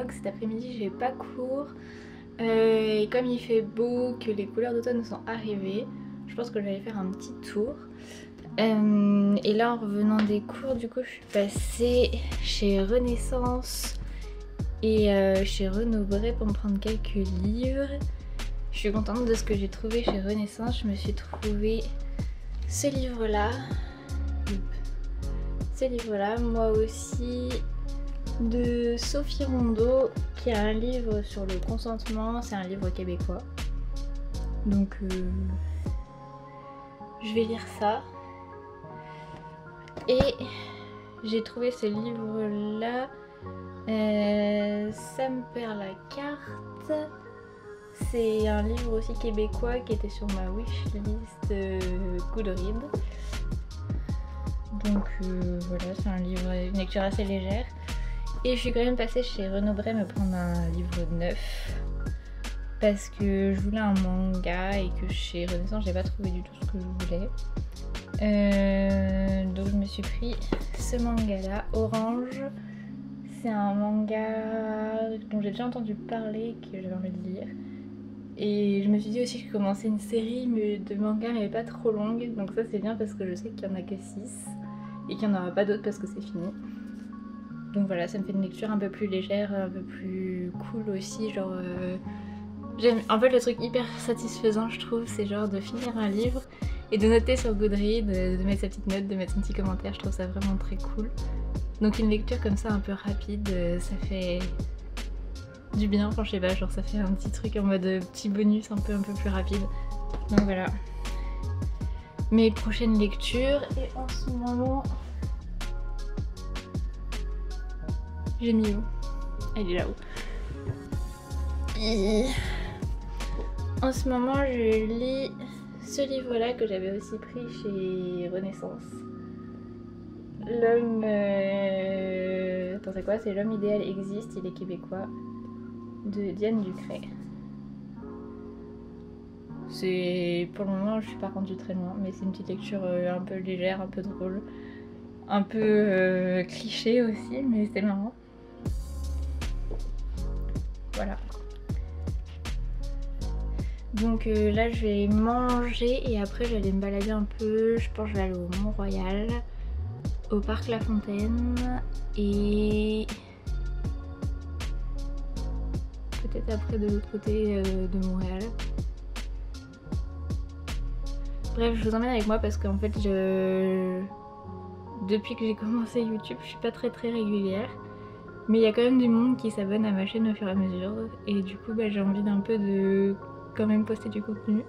vlog. Cet après-midi j'ai pas cours et comme il fait beau, que les couleurs d'automne sont arrivées, je pense que je vais aller faire un petit tour. Et là en revenant des cours du coup je suis passée chez Renaissance et chez Renaud Bré pour me prendre quelques livres. Je suis contente de ce que j'ai trouvé chez Renaissance. Je me suis trouvé ce livre là. Ce livre là, moi aussi, de Sophie Rondeau, qui est un livre sur le consentement. C'est un livre québécois. Donc je vais lire ça. Et j'ai trouvé ce livre là. Ça me perd la carte. C'est un livre aussi québécois qui était sur ma wishlist Goodreads. Donc voilà, c'est un livre, une lecture assez légère. Et je suis quand même passée chez Renaud Bré me prendre un livre neuf. Parce que je voulais un manga et que chez Renaissance j'ai pas trouvé du tout ce que je voulais. Donc je me suis pris ce manga là, Orange. C'est un manga dont j'ai déjà entendu parler, que j'avais envie de lire. Et je me suis dit aussi que je commençais une série de mangas mais pas trop longue. Donc ça c'est bien parce que je sais qu'il n'y en a que 6 et qu'il n'y en aura pas d'autres parce que c'est fini. Donc voilà, ça me fait une lecture un peu plus légère, un peu plus cool aussi. Genre en fait le truc hyper satisfaisant je trouve, c'est genre de finir un livre et de noter sur Goodreads, de mettre sa petite note, de mettre son petit commentaire. Je trouve ça vraiment très cool. Donc une lecture comme ça un peu rapide, ça fait du bien, enfin je sais pas, genre ça fait un petit truc en mode petit bonus un peu plus rapide. Donc voilà, mes prochaines lectures. Et en ce moment, j'ai mis où? Elle est là-haut. En ce moment je lis ce livre là que j'avais aussi pris chez Renaissance. L'homme... Attends c'est quoi? C'est L'homme idéal existe, il est québécois, de Diane Ducret. C'est... Pour le moment je suis pas rendue très loin, mais c'est une petite lecture un peu légère, un peu drôle, un peu cliché aussi, mais c'est marrant. Voilà. Donc là je vais manger et après je vais aller me balader un peu. Je pense que je vais aller au Mont-Royal, au parc La Fontaine et peut-être après de l'autre côté de Montréal. Bref, je vous emmène avec moi parce qu'en fait depuis que j'ai commencé YouTube je suis pas très régulière. Mais il y a quand même du monde qui s'abonne à ma chaîne au fur et à mesure. Et du coup j'ai envie d'un peu de quand même poster du contenu.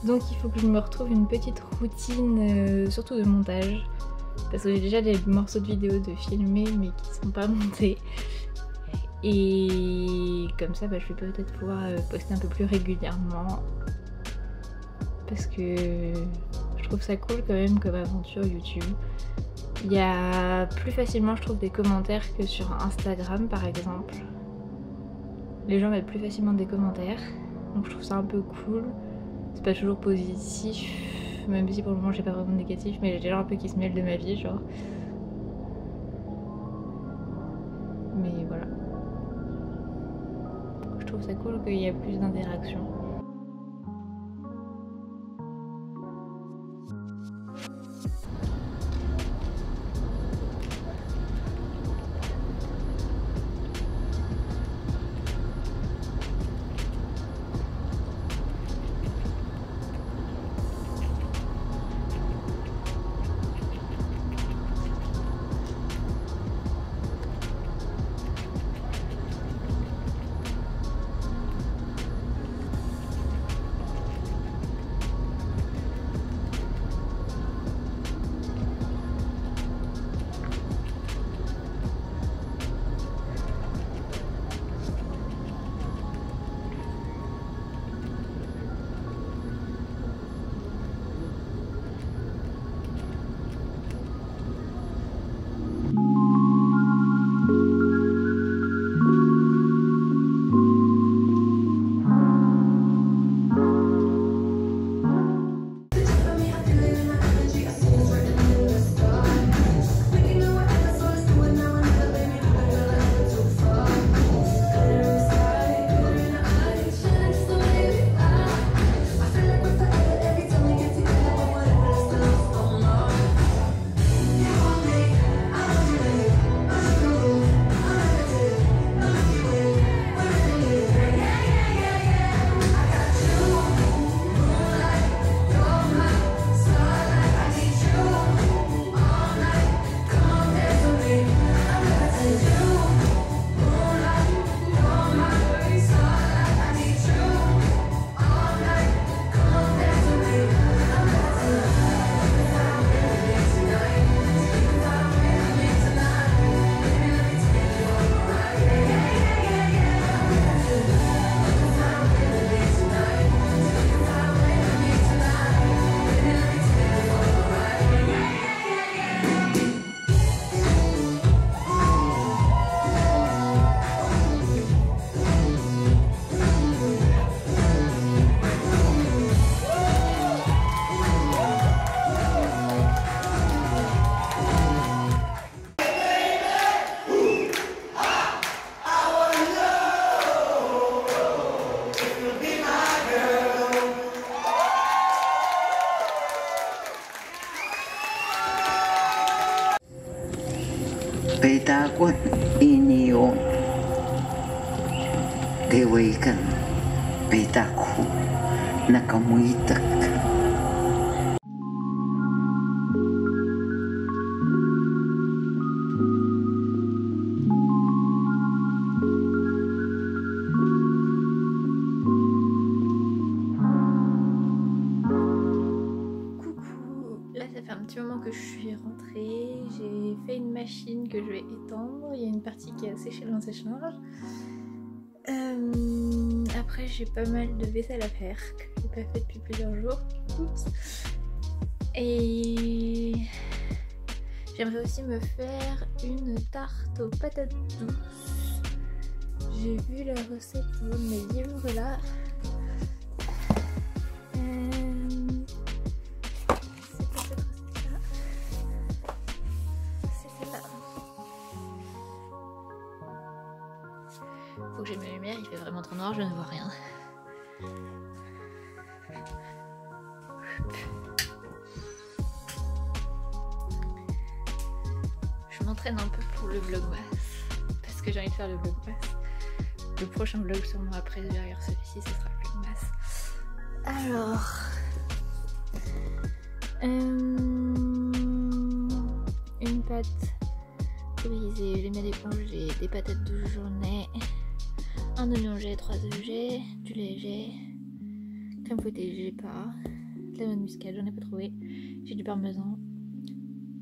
Donc il faut que je me retrouve une petite routine, surtout de montage. Parce que j'ai déjà des morceaux de vidéos de filmer mais qui sont pas montés. Et comme ça je vais peut-être pouvoir poster un peu plus régulièrement. Parce que je trouve ça cool quand même comme aventure YouTube. Il y a plus facilement je trouve des commentaires que sur Instagram par exemple. Les gens mettent plus facilement des commentaires. Donc je trouve ça un peu cool. C'est pas toujours positif. Même si pour le moment j'ai pas vraiment de négatif, mais j'ai des gens un peu qui se mêlent de ma vie genre. Mais voilà. Je trouve ça cool qu'il y a plus d'interactions. bitakon iniyon. Gawaikan bitaku nakamuitak. Là ça fait un petit moment que je suis rentrée, j'ai fait une machine que je vais étendre, il y a une partie qui a séché dans le sèche-linge. Après j'ai pas mal de vaisselle à faire que j'ai pas fait depuis plusieurs jours. Oups. Et j'aimerais aussi me faire une tarte aux patates douces. J'ai vu la recette dans mes livres là. Faut que j'ai mes lumières, il fait vraiment trop noir, je ne vois rien. Je m'entraîne un peu pour le vlogmas, parce que j'ai envie de faire le vlogmas. Le prochain vlog sûrement après derrière celui-ci, ce sera le vlogmas. Alors... une pâte brisée, je les mets décongelées, des patates douces journées, un oignon jet, 3 œufs jet, du lait jet, crème fouettée j'ai pas, de la noix de muscade j'en ai pas trouvé, j'ai du parmesan,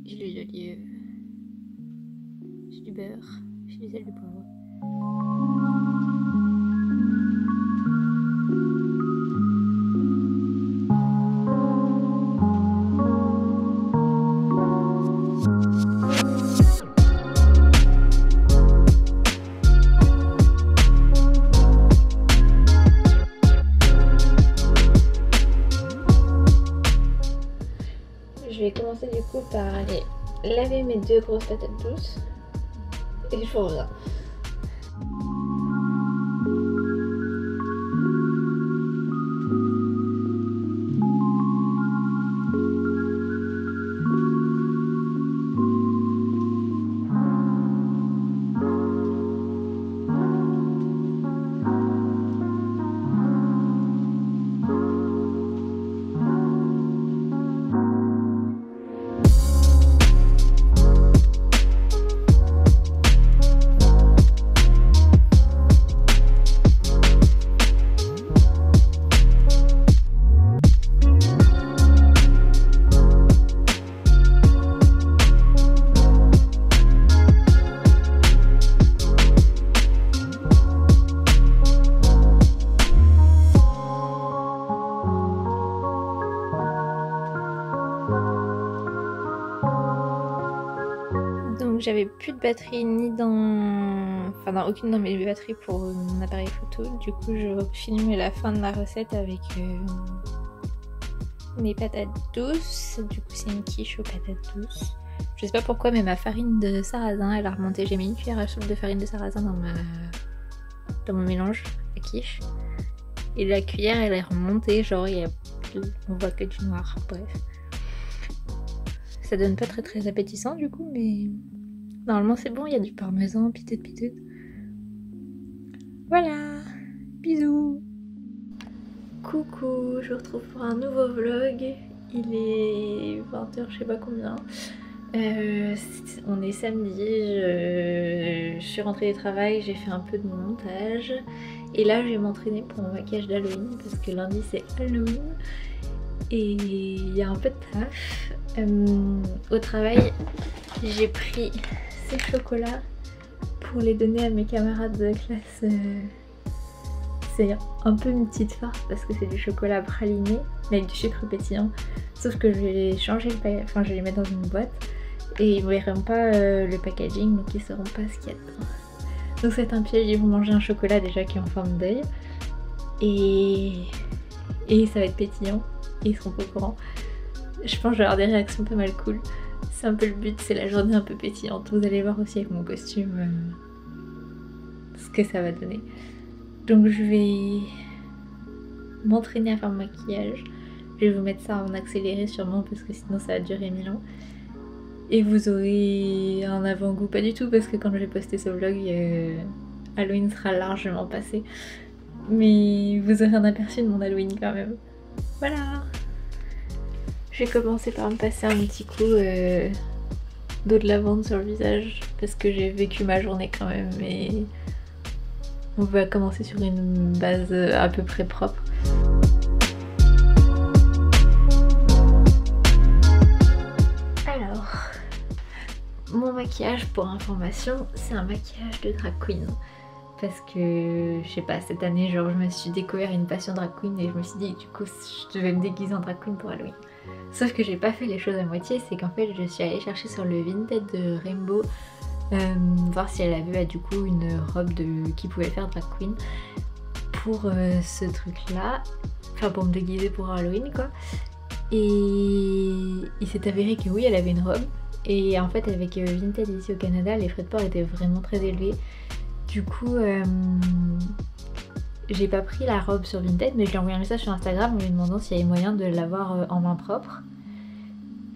j'ai de l'huile d'olive, j'ai du beurre, j'ai du sel, du poivre. Je vais commencer du coup par aller laver mes 2 grosses patates douces et je reviens. Donc j'avais plus de batterie ni dans... Enfin dans aucune de mes batteries pour mon appareil photo. Du coup je filme la fin de la recette avec mes patates douces. Du coup c'est une quiche aux patates douces. Je sais pas pourquoi mais ma farine de sarrasin elle a remonté. J'ai mis une cuillère à soupe de farine de sarrasin dans mon mélange à quiche. Et la cuillère elle est remontée, genre on voit que du noir, bref. Ça donne pas très appétissant du coup, mais normalement c'est bon, il y a du parmesan, pitute. Voilà, bisous. Coucou, je vous retrouve pour un nouveau vlog. Il est 20h, je sais pas combien. On est samedi, je suis rentrée du travail, j'ai fait un peu de montage. Et là je vais m'entraîner pour mon maquillage d'Halloween parce que lundi c'est Halloween. Et il y a un peu de taf. Au travail, j'ai pris ces chocolats pour les donner à mes camarades de classe. C'est un peu une petite farce parce que c'est du chocolat praliné, mais avec du sucre pétillant. Sauf que je vais changer le packaging, enfin je vais les mettre dans une boîte et ils ne verront pas le packaging, donc ils ne sauront pas ce qu'il y a dedans. Donc c'est un piège, ils vont manger un chocolat déjà qui est en forme d'œil et ça va être pétillant. Ils seront pas au courant. Je pense que je vais avoir des réactions pas mal cool. C'est un peu le but, c'est la journée un peu pétillante. Vous allez voir aussi avec mon costume ce que ça va donner. Donc je vais m'entraîner à faire mon maquillage. Je vais vous mettre ça en accéléré sûrement parce que sinon ça va durer 1000 ans. Et vous aurez un avant-goût, pas du tout, parce que quand j'ai posté ce vlog, Halloween sera largement passé. Mais vous aurez un aperçu de mon Halloween quand même. Voilà. Je vais commencer par me passer un petit coup d'eau de lavande sur le visage, parce que j'ai vécu ma journée quand même, et on va commencer sur une base à peu près propre. Alors, mon maquillage, pour information, c'est un maquillage de drag queen. Parce que, je sais pas, cette année, genre, je me suis découvert une passion drag queen et je me suis dit, du coup, je devais me déguiser en drag queen pour Halloween. Sauf que j'ai pas fait les choses à moitié, c'est qu'en fait, je suis allée chercher sur le Vinted de Rainbow, voir si elle avait du coup une robe qui pouvait faire drag queen pour ce truc-là, enfin pour me déguiser pour Halloween quoi. Et il s'est avéré que oui, elle avait une robe. Et en fait, avec Vinted ici au Canada, les frais de port étaient vraiment très élevés. Du coup, j'ai pas pris la robe sur Vinted, mais je lui ai envoyé un message sur Instagram en lui demandant s'il y avait moyen de l'avoir en main propre.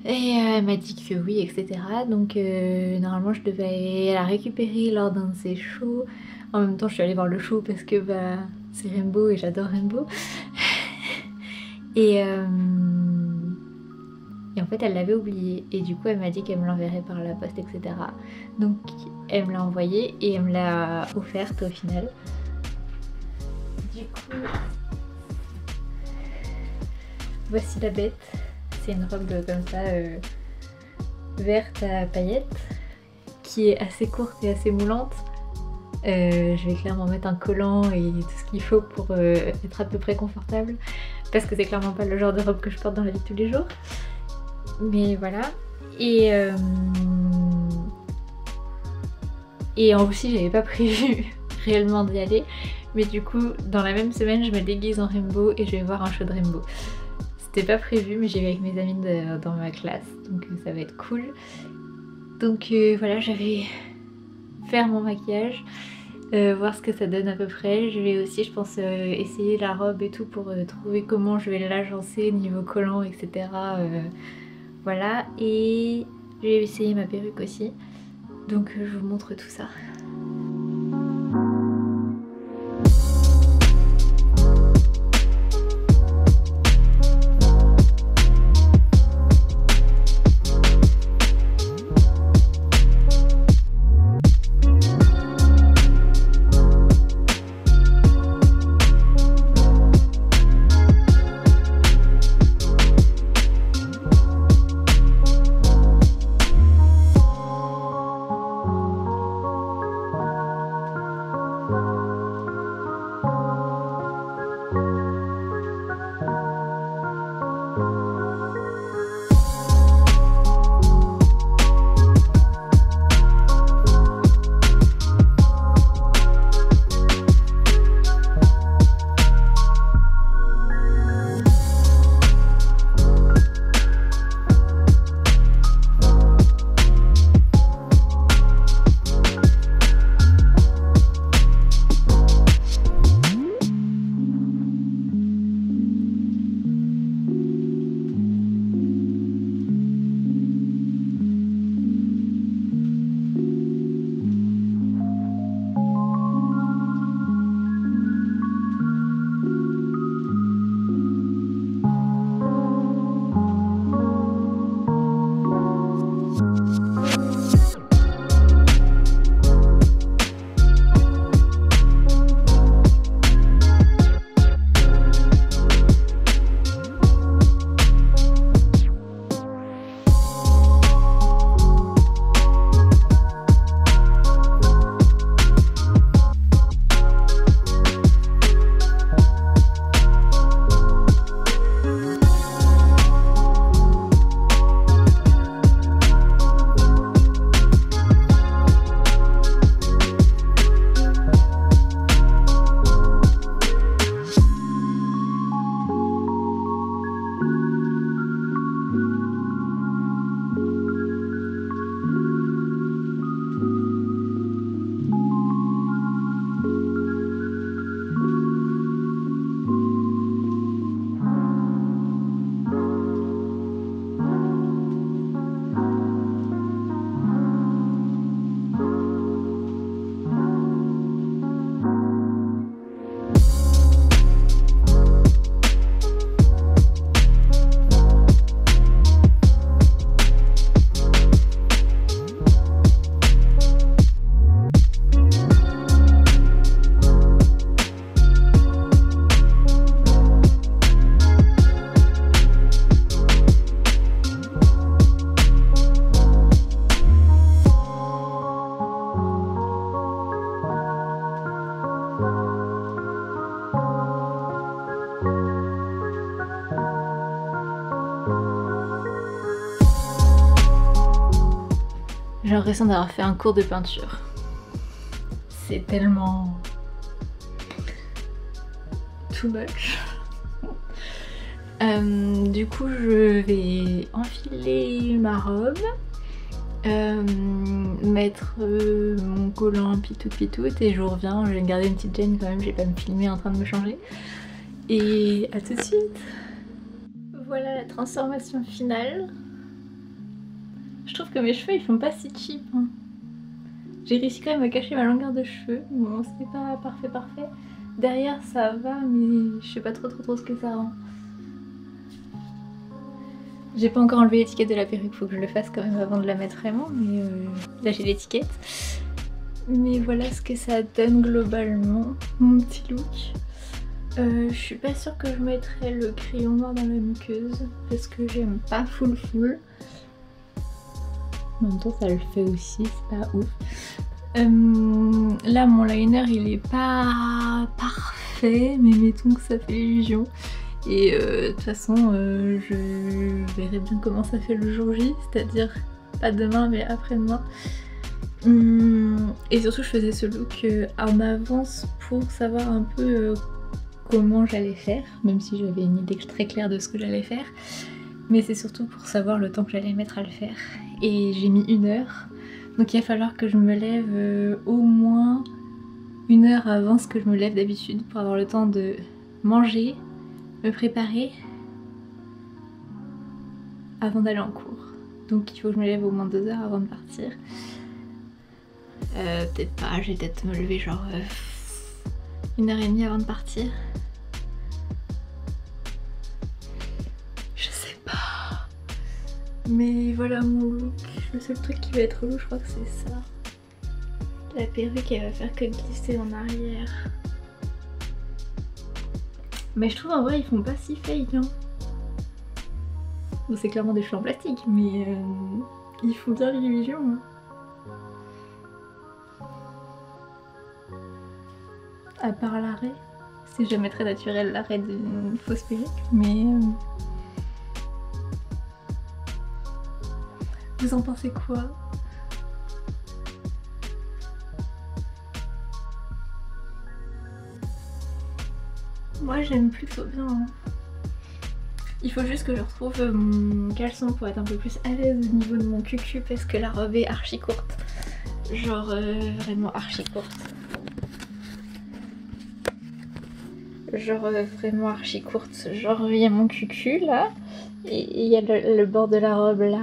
Et elle m'a dit que oui, etc. Donc normalement je devais la récupérer lors d'un de ses shows. En même temps je suis allée voir le show parce que bah, c'est Rainbow et j'adore Rainbow. Et en fait elle l'avait oublié et du coup elle m'a dit qu'elle me l'enverrait par la poste, etc. Donc elle me l'a envoyée et elle me l'a offerte au final. Du coup, voici la bête. C'est une robe comme ça, verte à paillettes, qui est assez courte et assez moulante. Je vais clairement mettre un collant et tout ce qu'il faut pour être à peu près confortable, parce que c'est clairement pas le genre de robe que je porte dans la vie de tous les jours. Mais voilà. Et aussi j'avais pas prévu réellement d'y aller, mais du coup dans la même semaine je me déguise en Rainbow et je vais voir un show de Rainbow. C'était pas prévu, mais j'y vais avec mes amis dans ma classe, donc ça va être cool. Donc voilà, je vais faire mon maquillage, voir ce que ça donne à peu près. Je vais aussi, je pense, essayer la robe et tout pour trouver comment je vais l'agencer niveau collant, etc. Voilà, et je vais essayer ma perruque aussi. Donc je vous montre tout ça. J'ai l'impression d'avoir fait un cours de peinture. C'est tellement... too much. Du coup je vais enfiler ma robe, mettre mon collant pitoute et je vous reviens. Je vais garder une petite gêne quand même, je vais pas me filmer en train de me changer. Et à tout de suite. Voilà la transformation finale. Je trouve que mes cheveux ils font pas si cheap hein. J'ai réussi quand même à cacher ma longueur de cheveux. Bon c'est pas parfait. Derrière ça va mais je sais pas trop ce que ça rend. J'ai pas encore enlevé l'étiquette de la perruque, faut que je le fasse quand même avant de la mettre vraiment, mais là j'ai l'étiquette. Mais voilà ce que ça donne globalement, mon petit look. Je suis pas sûre que je mettrai le crayon noir dans la muqueuse, parce que j'aime pas full. En même temps ça le fait aussi, c'est pas ouf. Là mon liner il est pas parfait, mais mettons que ça fait l'illusion. Et de toute façon je verrai bien comment ça fait le jour J, c'est-à-dire pas demain mais après-demain. Et surtout je faisais ce look en avance pour savoir un peu comment j'allais faire, même si j'avais une idée très claire de ce que j'allais faire. Mais c'est surtout pour savoir le temps que j'allais mettre à le faire. Et j'ai mis 1 heure, donc il va falloir que je me lève au moins 1 heure avant ce que je me lève d'habitude pour avoir le temps de manger, me préparer avant d'aller en cours. Donc il faut que je me lève au moins 2 heures avant de partir. Peut-être pas, je vais peut-être me lever genre 1h30 avant de partir. Je sais pas. Mais voilà mon look. Le seul truc qui va être relou je crois que c'est ça. La perruque elle va faire que glisser en arrière. Mais je trouve en vrai ils font pas si fake hein. Bon c'est clairement des cheveux en plastique mais ils font bien l'illusion hein. À part l'arrêt, c'est jamais très naturel l'arrêt d'une fausse perruque mais... Vous en pensez quoi? Moi j'aime plutôt bien hein. Il faut juste que je retrouve mon caleçon pour être un peu plus à l'aise au niveau de mon cucu parce que la robe est archi courte. Genre vraiment archi courte. Genre vraiment archi courte. Genre il y a mon cucu là et il y a le bord de la robe là.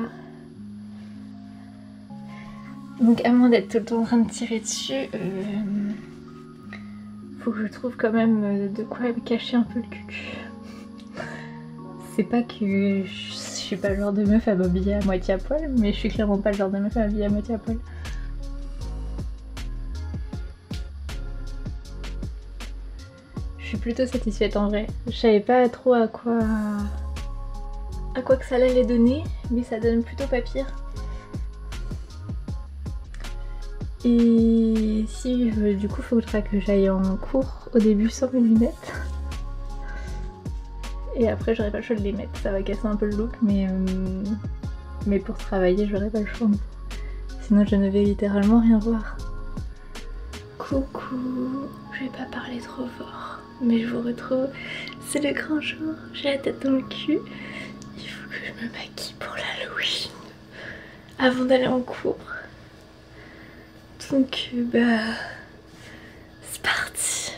Donc à moins d'être tout le temps en train de tirer dessus, faut que je trouve quand même de quoi me cacher un peu le cucu. C'est pas que je suis pas le genre de meuf à m'habiller à moitié à poil, mais je suis clairement pas le genre de meuf à m'habiller à moitié à poil. Je suis plutôt satisfaite en vrai. Je savais pas trop à quoi que ça allait donner, mais ça donne plutôt pas pire. Et si du coup faudra que j'aille en cours au début sans mes lunettes. Et après j'aurai pas le choix de les mettre, ça va casser un peu le look mais pour travailler j'aurai pas le choix. Sinon je ne vais littéralement rien voir. Coucou, je vais pas parler trop fort, mais je vous retrouve, c'est le grand jour, j'ai la tête dans le cul. Il faut que je me maquille pour l'Halloween avant d'aller en cours. Donc bah c'est parti.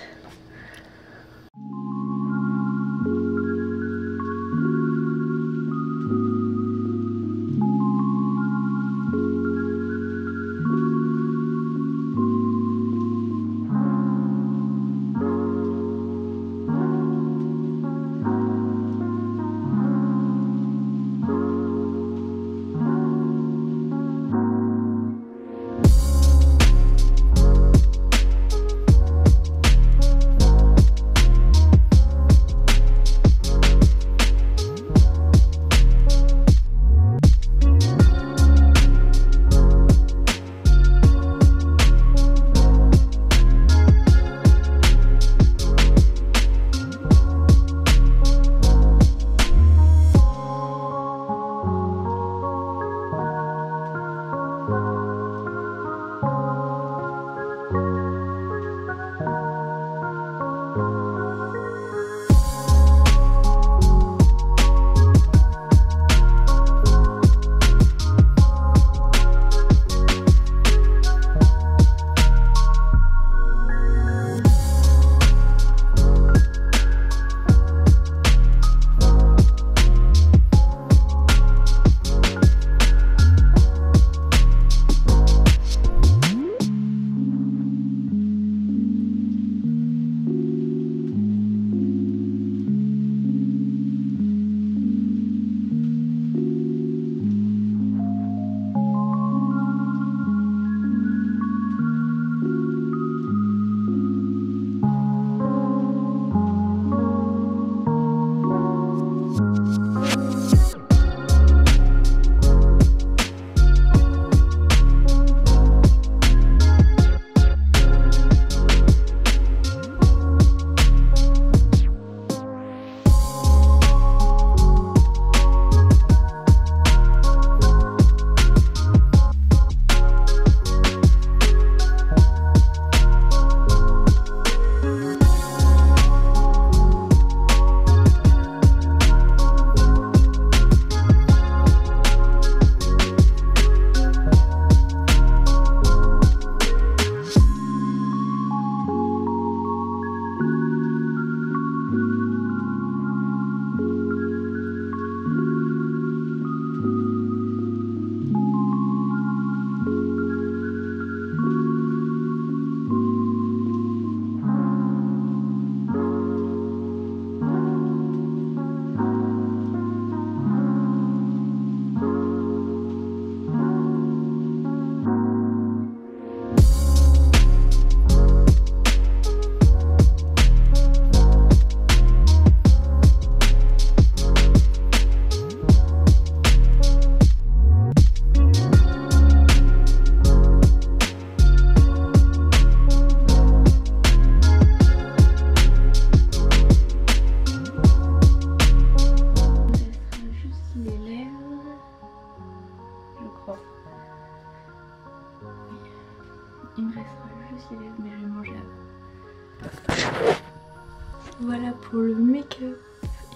make-up,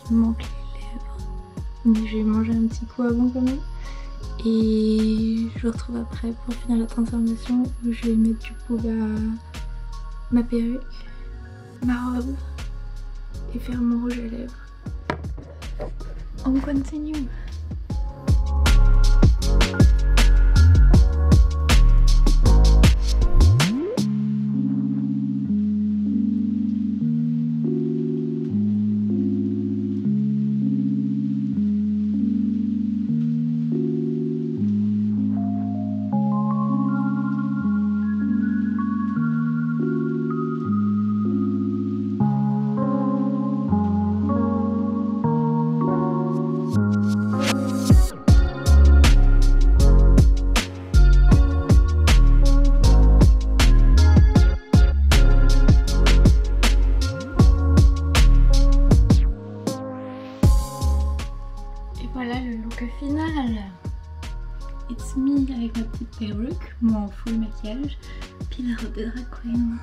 il me manque les lèvres, mais je vais manger un petit coup avant quand même. Et je vous retrouve après pour finir la transformation où je vais mettre du coup ma perruque, ma robe et faire mon rouge à lèvres. On continue. Voilà le look final. It's me avec ma petite perruque, mon full maquillage, puis la robe de drag queen.